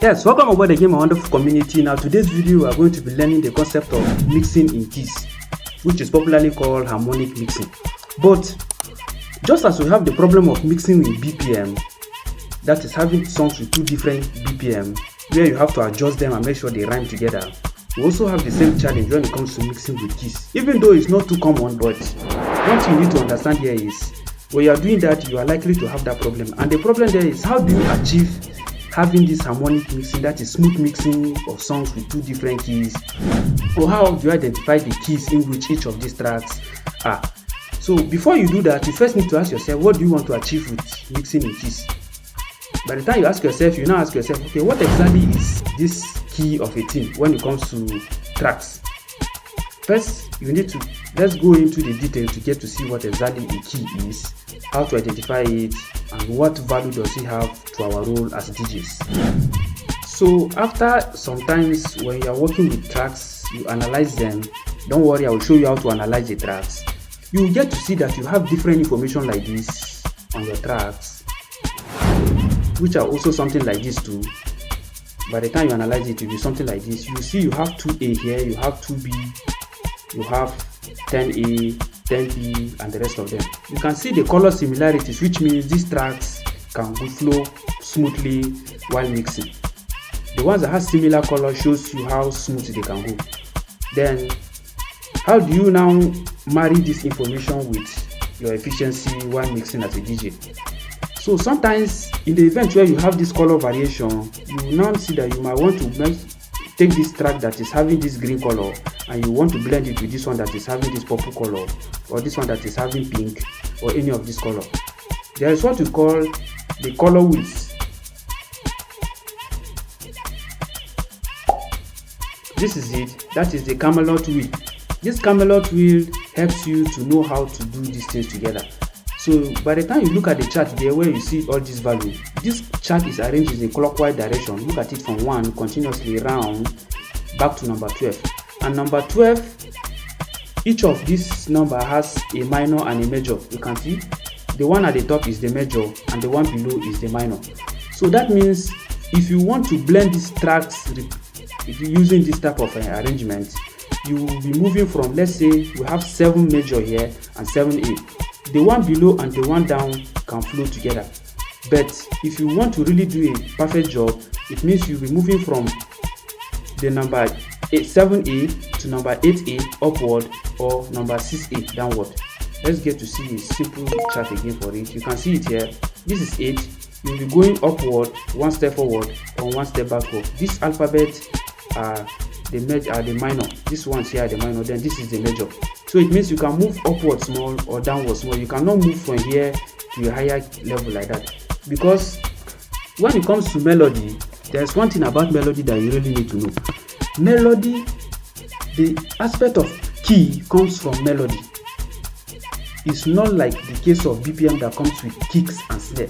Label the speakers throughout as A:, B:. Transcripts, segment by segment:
A: Yes, welcome aboard again, my wonderful community. Now today's video we are going to be learning the concept of mixing in keys, which is popularly called harmonic mixing. But just as we have the problem of mixing in BPM, that is having songs with two different BPM where you have to adjust them and make sure they rhyme together, we also have the same challenge when it comes to mixing with keys. Even though it's not too common, but one thing you need to understand here is when you are doing that, you are likely to have that problem. And the problem there is, how do you achieve having this harmonic mixing, that is smooth mixing of songs with two different keys? Or how do you identify the keys in which each of these tracks are? So before you do that, you first need to ask yourself, what do you want to achieve with mixing in keys? By the time you ask yourself, you now ask yourself, okay, what exactly is this key of a thing when it comes to tracks? First, you need to, let's go into the details to get to see what exactly a key is, how to identify it, and what value does it have to our role as DJs. So after sometimes when you are working with tracks, you analyze them. Don't worry, I will show you how to analyze the tracks. You will get to see that you have different information like this on your tracks, which are also something like this too. By the time you analyze it, it will be something like this. You see you have 2A here, you have 2B, you have 10A, 10B, and the rest of them. You can see the color similarities, which means these tracks can flow smoothly while mixing. The ones that have similar color shows you how smooth they can go. Then how do you now marry this information with your efficiency while mixing as a DJ? So sometimes in the event where you have this color variation, you will now see that you might want to take this track that is having this green color and you want to blend it with this one that is having this purple color, or this one that is having pink, or any of this color. There is what we call the color wheels. This is it. That is the Camelot wheel. This Camelot wheel helps you to know how to do these things together. So by the time you look at the chart there where you see all these values, this chart is arranged in a clockwise direction. Look at it from 1 continuously round back to number 12. And number 12, each of this number has a minor and a major. You can see the one at the top is the major and the one below is the minor. So that means if you want to blend these tracks if you're using this type of arrangement, you will be moving from, let's say we have 7 major here and 7A. The one below and the one down can flow together. But if you want to really do a perfect job, it means you'll be moving from the number 7A to number 8A upward, or number 6A downward. Let's get to see a simple chart again for it. You can see it here. This is 8. You'll be going upward, one step forward or one step backward. This alphabet are the minor. This one's here the minor, then this is the major. So it means you can move upward small or downward small. You cannot move from here to a higher level like that. Because when it comes to melody, there's one thing about melody that you really need to know. Melody, the aspect of key comes from melody. It's not like the case of BPM that comes with kicks and snare.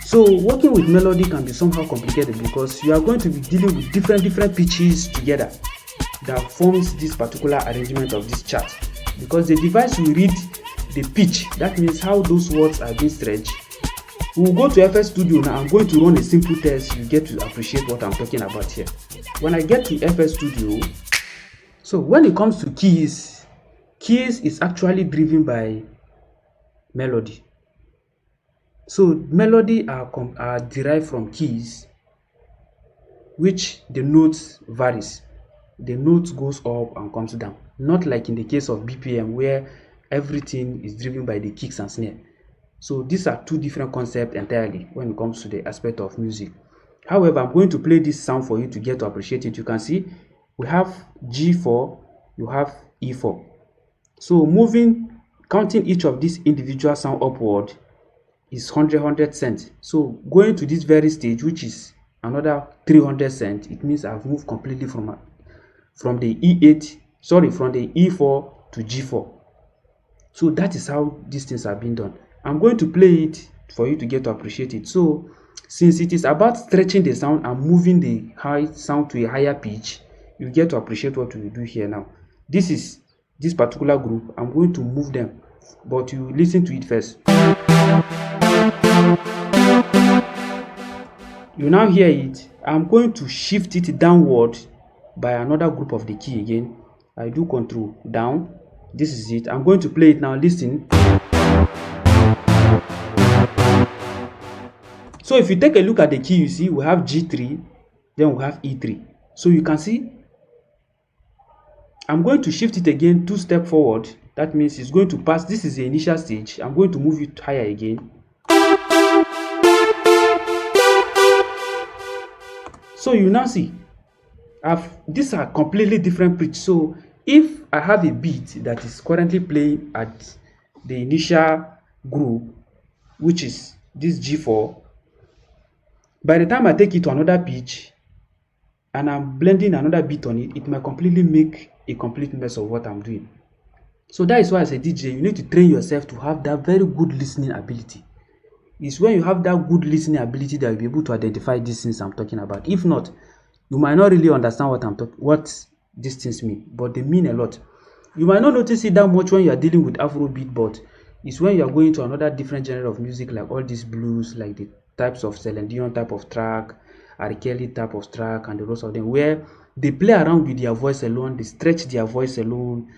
A: So working with melody can be somehow complicated because you are going to be dealing with different pitches together that forms this particular arrangement of this chart. Because the device will read the pitch, that means how those words are being stretched. We will go to FL Studio now. I'm going to run a simple test. You get to appreciate what I'm talking about here. When I get to FL Studio, so when it comes to keys is actually driven by melody. So melody are derived from keys, which the notes varies. The note goes up and comes down, not like in the case of BPM where everything is driven by the kicks and snare. So these are two different concepts entirely when it comes to the aspect of music. However, I'm going to play this sound for you to get to appreciate it. You can see we have G4, you have E4. So counting each of these individual sound upward is 100 cents. So going to this very stage, which is another 300 cents, it means I've moved completely from the E4 to G4. So that is how these things are being done. I'm going to play it for you to get to appreciate it. So since it is about stretching the sound and moving the high sound to a higher pitch, you get to appreciate what we do here now. This is this particular group. I'm going to move them, but you listen to it first. You now hear it I'm going to shift it downward by another group of the key again. I do control down. This is it. I'm going to play it now. Listen. So if you take a look at the key, you see we have G3, then we have E3. So you can see I'm going to shift it again 2 steps forward. That means it's going to pass. This is the initial stage. I'm going to move it higher again. So you now see these are completely different pitch. So if I have a beat that is currently playing at the initial group, which is this G4, by the time I take it to another pitch and I'm blending another beat on it, it might completely make a complete mess of what I'm doing. So that is why as a DJ, you need to train yourself to have that very good listening ability. It's when you have that good listening ability that you'll be able to identify these things I'm talking about. If not, you might not really understand what these things mean, but they mean a lot. You might not notice it that much when you are dealing with Afrobeat, but it's when you are going to another different genre of music, like all these blues, like the types of Celine Dion type of track, R. Kelly type of track, and the rest of them, where they play around with their voice alone, they stretch their voice alone.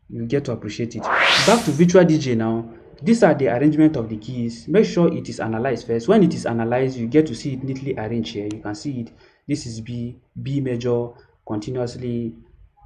A: You get to appreciate it. Back to virtual DJ now. These are the arrangement of the keys. Make sure it is analyzed first. When it is analyzed, you get to see it neatly arranged here. You can see it. This is B major continuously.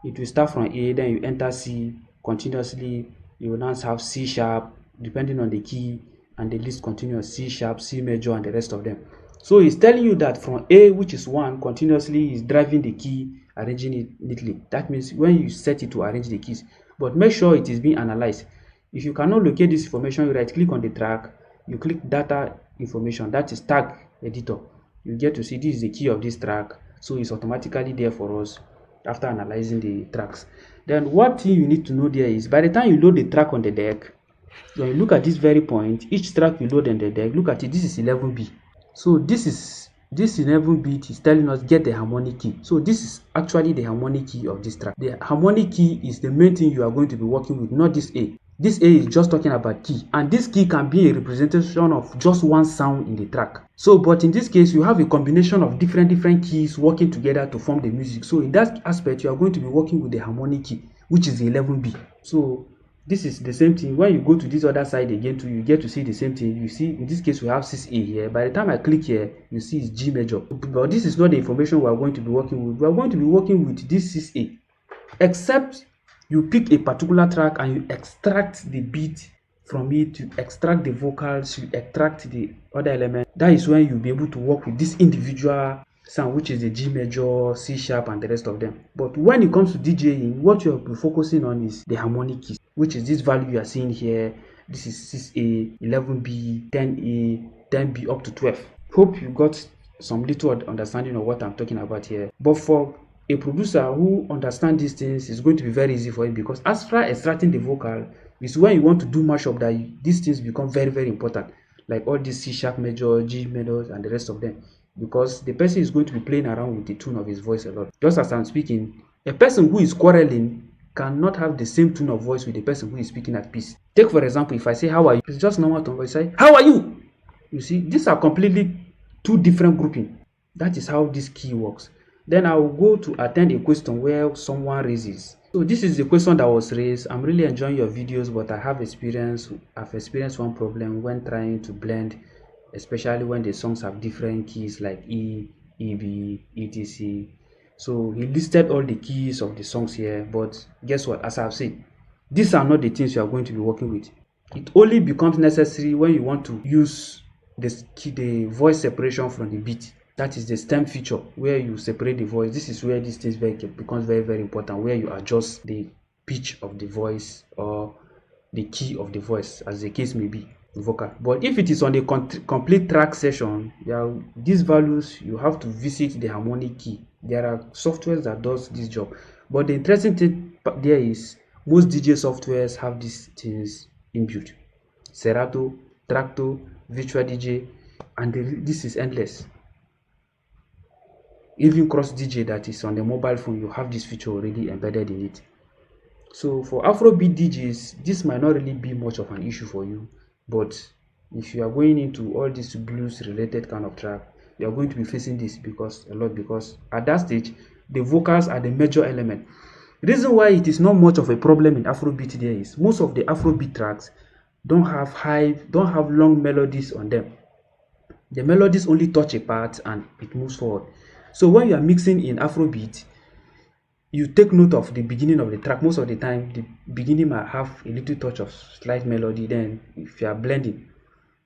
A: It will start from A, then you enter C continuously. You will now have C sharp, depending on the key, and the list continuous C sharp, C major, and the rest of them. So it's telling you that from A, which is 1, continuously is driving the key, arranging it neatly. That means when you set it to arrange the keys, but make sure it is being analyzed. If you cannot locate this information, you right click on the track, you click data information, that is tag editor. You get to see this is the key of this track, so it's automatically there for us after analyzing the tracks. Then what thing you need to know there is, by the time you load the track on the deck, when you look at this very point, each track you load on the deck, look at it, this is 11B. So this 11B is telling us get the harmonic key. So this is actually the harmonic key of this track. The harmonic key is the main thing you are going to be working with, not this A. This A is just talking about key, and this key can be a representation of just one sound in the track. So, but in this case, you have a combination of different keys working together to form the music. So in that aspect, you are going to be working with the harmonic key, which is the 11B. So this is the same thing. When you go to this other side again, you get to see the same thing. You see, in this case, we have 6A here. By the time I click here, you see it's G major. But this is not the information we are going to be working with. We are going to be working with this 6A, except you pick a particular track and you extract the beat from it, you extract the vocals, you extract the other element. That is when you'll be able to work with this individual sound, which is the G major, C sharp, and the rest of them. But when it comes to DJing, what you'll be focusing on is the harmonic keys, which is this value you are seeing here. This is 6A, 11B, 10A, 10B up to 12. Hope you got some little understanding of what I'm talking about here. But for a producer who understands these things, is going to be very easy for him, because as far as extracting the vocal is when you want to do mashup that these things become very important, like all these C sharp major, G majors, and the rest of them, because the person is going to be playing around with the tone of his voice a lot. Just as I'm speaking, a person who is quarreling cannot have the same tone of voice with the person who is speaking at peace. Take for example, if I say how are you, it's just normal tone voice. Say how are you. You see, these are completely two different grouping. That is how this key works. Then I will go to attend a question where someone raises. So this is the question that was raised. I'm really enjoying your videos, but I've experienced one problem when trying to blend, especially when the songs have different keys like E, EB, etc. So he listed all the keys of the songs here, but guess what? As I've said, these are not the things you are going to be working with. It only becomes necessary when you want to use the voice separation from the beat. That is the stem feature, where you separate the voice. This is where this thing becomes very important, where you adjust the pitch of the voice or the key of the voice, as the case may be, vocal. But if it is on a complete track session, these values, you have to visit the harmonic key. There are softwares that does this job, but the interesting thing there is most DJ softwares have these things inbuilt. Serato, Tracto, Virtual DJ, and this is endless. Even Cross DJ that is on the mobile phone, you have this feature already embedded in it. So for Afrobeat DJs, this might not really be much of an issue for you, but if you are going into all these blues related kind of track, you are going to be facing this because at that stage the vocals are the major element. The reason why it is not much of a problem in Afrobeat there is most of the Afrobeat tracks don't have long melodies on them. The melodies only touch a part and it moves forward. So when you are mixing in Afrobeat, you take note of the beginning of the track. Most of the time, the beginning might have a little touch of slight melody. Then, if you are blending,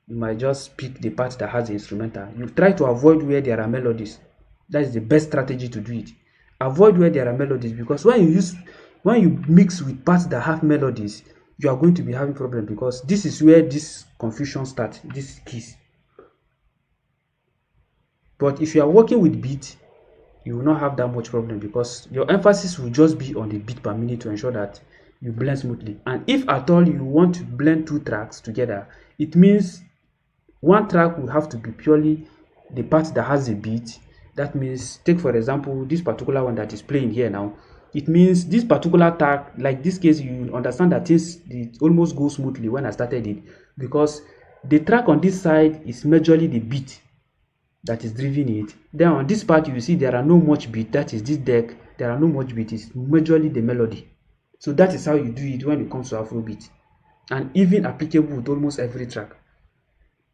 A: you might just pick the part that has the instrumental. You try to avoid where there are melodies. That is the best strategy to do it. Avoid where there are melodies, because when you mix with parts that have melodies, you are going to be having problem, because this is where this confusion starts. This keys. But if you are working with beat, you will not have that much problem, because your emphasis will just be on the beat per minute to ensure that you blend smoothly. And if at all you want to blend two tracks together, it means one track will have to be purely the part that has a beat. That means, take for example this particular one that is playing here now. It means this particular track, like this case, you understand that it almost goes smoothly when I started it, because the track on this side is majorly the beat that is driving it. Then on this part you will see there are no much beat, that is this deck, there are no much beat, it's majorly the melody. So that is how you do it when it comes to Afrobeat, and even applicable with almost every track,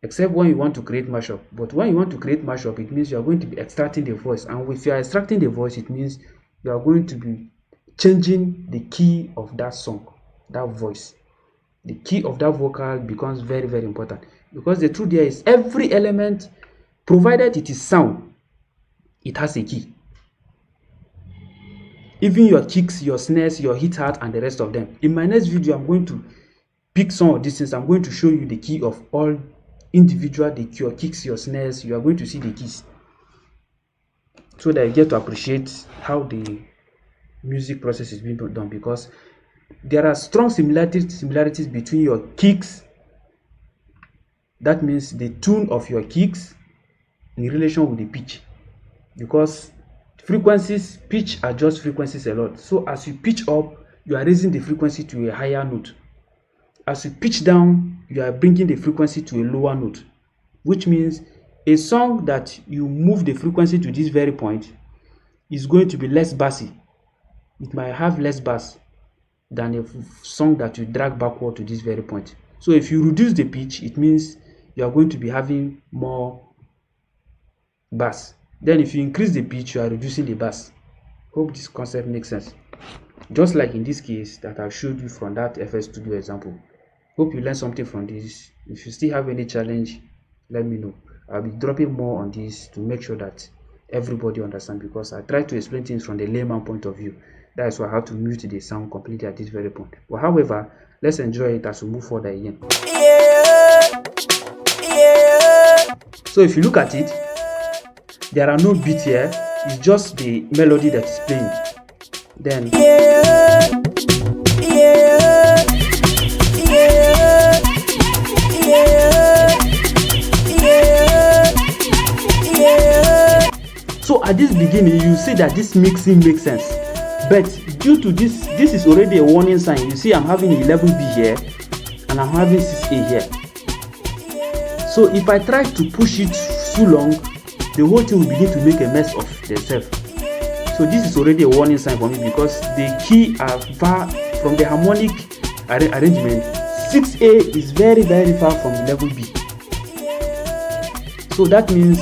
A: except when you want to create mashup. But when you want to create mashup, it means you are going to be extracting the voice, and if you are extracting the voice, it means you are going to be changing the key of that song, that voice. The key of that vocal becomes very, very important, because the truth there is every element, provided it is sound, it has a key. Even your kicks, your snares, your hit-hat, and the rest of them. In my next video, I'm going to pick some of these things. I'm going to show you the key of all individual, your kicks, your snares. You are going to see the keys, so that you get to appreciate how the music process is being done, because there are strong similarities between your kicks. That means the tune of your kicks in relation with the pitch, because frequencies, pitch adjusts frequencies a lot. So as you pitch up, you are raising the frequency to a higher note. As you pitch down, you are bringing the frequency to a lower note, which means a song that you move the frequency to this very point is going to be less bassy. It might have less bass than a song that you drag backward to this very point. So if you reduce the pitch, it means you are going to be having more bass. Then if you increase the pitch, you are reducing the bass. Hope this concept makes sense. Just like in this case that I showed you from that FS Studio example. Hope you learned something from this. If you still have any challenge, let me know. I'll be dropping more on this to make sure that everybody understands, because I try to explain things from the layman point of view. That's why I have to mute the sound completely at this very point. But however, let's enjoy it as we move further again. So if you look at it, there are no beats here, it's just the melody that is playing. Then so at this beginning you see that this mixing makes sense, but due to this is already a warning sign. You see I'm having 11B here and I'm having 6A here. So if I try to push it too long, the whole thing will begin to make a mess of themselves. So this is already a warning sign for me, because the key are far from the harmonic arrangement. 6A is very, very far from 11B. So that means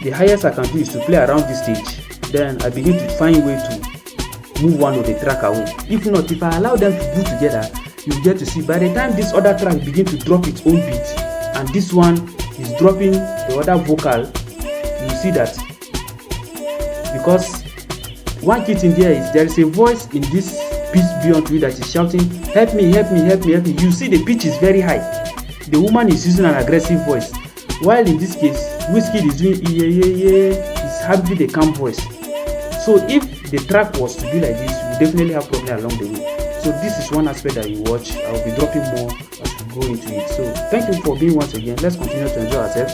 A: the highest I can do is to play around this stage. Then I begin to find a way to move one of the track away. If not, if I allow them to do together, you get to see by the time this other track begin to drop its own beat and this one is dropping the other vocal, you see that, because one key thing there is a voice in this piece beyond you that is shouting, help me, help me, help me, help me. You see the pitch is very high. The woman is using an aggressive voice, while in this case Wizkid is doing it's having a calm voice. So if the track was to be like this, you will definitely have problem along the way. So this is one aspect that you watch. I will be dropping more as we go into it. So thank you for being once again. Let's continue to enjoy ourselves.